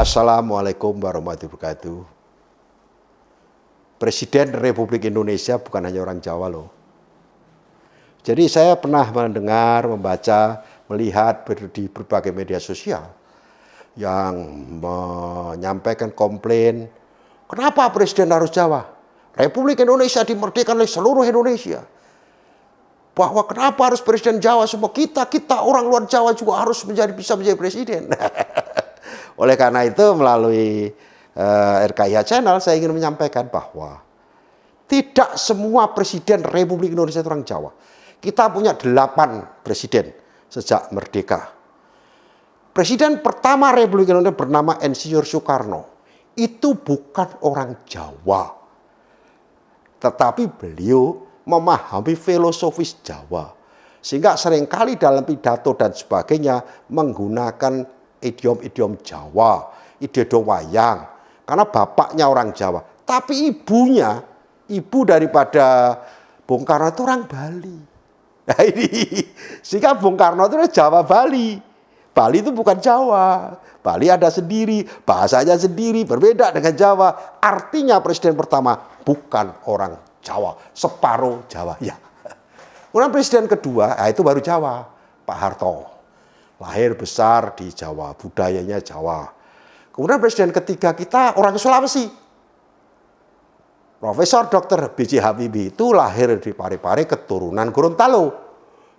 Assalamualaikum warahmatullahi wabarakatuh. Presiden Republik Indonesia bukan hanya orang Jawa loh. Jadi saya pernah mendengar, membaca, melihat di berbagai media sosial yang menyampaikan komplain, kenapa Presiden harus Jawa? Republik Indonesia dimerdekakan oleh seluruh Indonesia. Bahwa kenapa harus Presiden Jawa? Semua kita orang luar Jawa juga harus bisa menjadi Presiden. Oleh karena itu melalui RKIH Channel saya ingin menyampaikan bahwa tidak semua Presiden Republik Indonesia itu orang Jawa. Kita punya 8 presiden sejak merdeka. Presiden pertama Republik Indonesia bernama Insinyur Soekarno. Itu bukan orang Jawa. Tetapi beliau memahami filosofis Jawa. Sehingga seringkali dalam pidato dan sebagainya menggunakan idiom-idiom Jawa, idiom wayang. Karena bapaknya orang Jawa. Tapi ibu daripada Bung Karno itu orang Bali. Nah ini, sehingga Bung Karno itu Jawa Bali. Bali itu bukan Jawa. Bali ada sendiri, bahasanya sendiri, berbeda dengan Jawa. Artinya presiden pertama bukan orang Jawa, separuh Jawa. Ya. Kemudian presiden kedua, itu baru Jawa, Pak Harto. Lahir besar di Jawa, budayanya Jawa. Kemudian presiden ketiga kita orang Sulawesi. Profesor Dr. B.J. Habibie itu lahir di Parepare keturunan Gorontalo.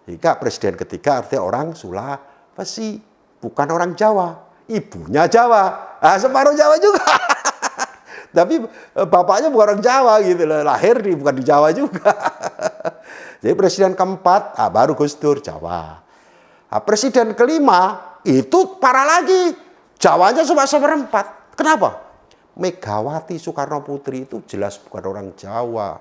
Jika presiden ketiga artinya orang Sulawesi, bukan orang Jawa. Ibunya Jawa, separuh Jawa juga. Tapi bapaknya bukan orang Jawa gitu loh, lahir bukan di Jawa juga. Jadi presiden keempat, baru Gus Dur Jawa. Presiden kelima itu parah lagi, Jawanya cuma seperempat. Kenapa? Megawati Soekarno Putri itu jelas bukan orang Jawa.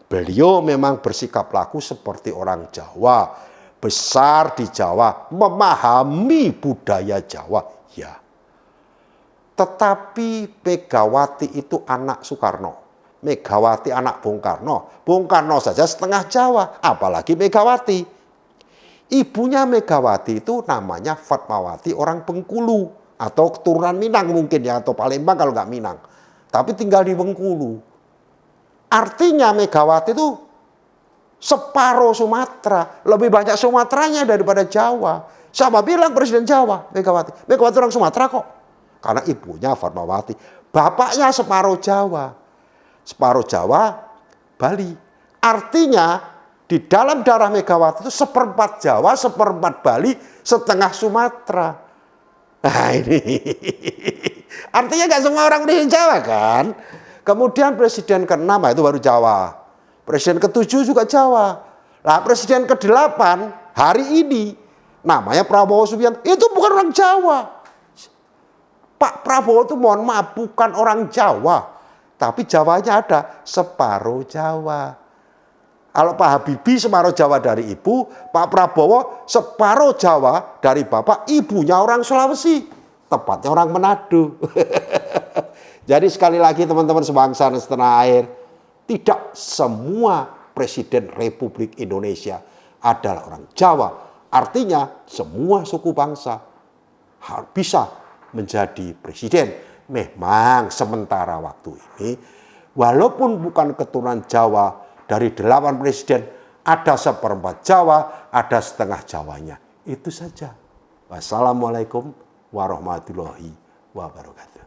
Beliau memang bersikap laku seperti orang Jawa. Besar di Jawa, memahami budaya Jawa. Ya. Tetapi Megawati itu anak Soekarno. Megawati anak Bung Karno. Bung Karno saja setengah Jawa, apalagi Megawati. Ibunya Megawati itu namanya Fatmawati orang Bengkulu. Atau keturunan Minang mungkin ya, atau Palembang kalau nggak Minang. Tapi tinggal di Bengkulu. Artinya Megawati itu separuh Sumatera. Lebih banyak Sumateranya daripada Jawa. Sama bilang presiden Jawa, Megawati. Megawati orang Sumatera kok. Karena ibunya Fatmawati. Bapaknya separuh Jawa. Separuh Jawa, Bali. Artinya di dalam darah Megawati itu seperempat Jawa, seperempat Bali, setengah Sumatera. Nah ini, artinya nggak semua orang presiden Jawa kan. Kemudian presiden ke-6 itu baru Jawa. Presiden ke-7 juga Jawa. Nah presiden ke-8 hari ini namanya Prabowo Subianto. Itu bukan orang Jawa. Pak Prabowo itu mohon maaf bukan orang Jawa. Tapi Jawanya ada separuh Jawa. Kalau Pak Habibie separuh Jawa dari ibu, Pak Prabowo separuh Jawa dari bapak, ibunya orang Sulawesi. Tepatnya orang Manado. Jadi sekali lagi teman-teman sebangsa dan setanah air, tidak semua Presiden Republik Indonesia adalah orang Jawa. Artinya semua suku bangsa bisa menjadi presiden. Memang sementara waktu ini, walaupun bukan keturunan Jawa, dari 8 presiden, ada seperempat Jawa, ada setengah Jawanya. Itu saja. Wassalamualaikum warahmatullahi wabarakatuh.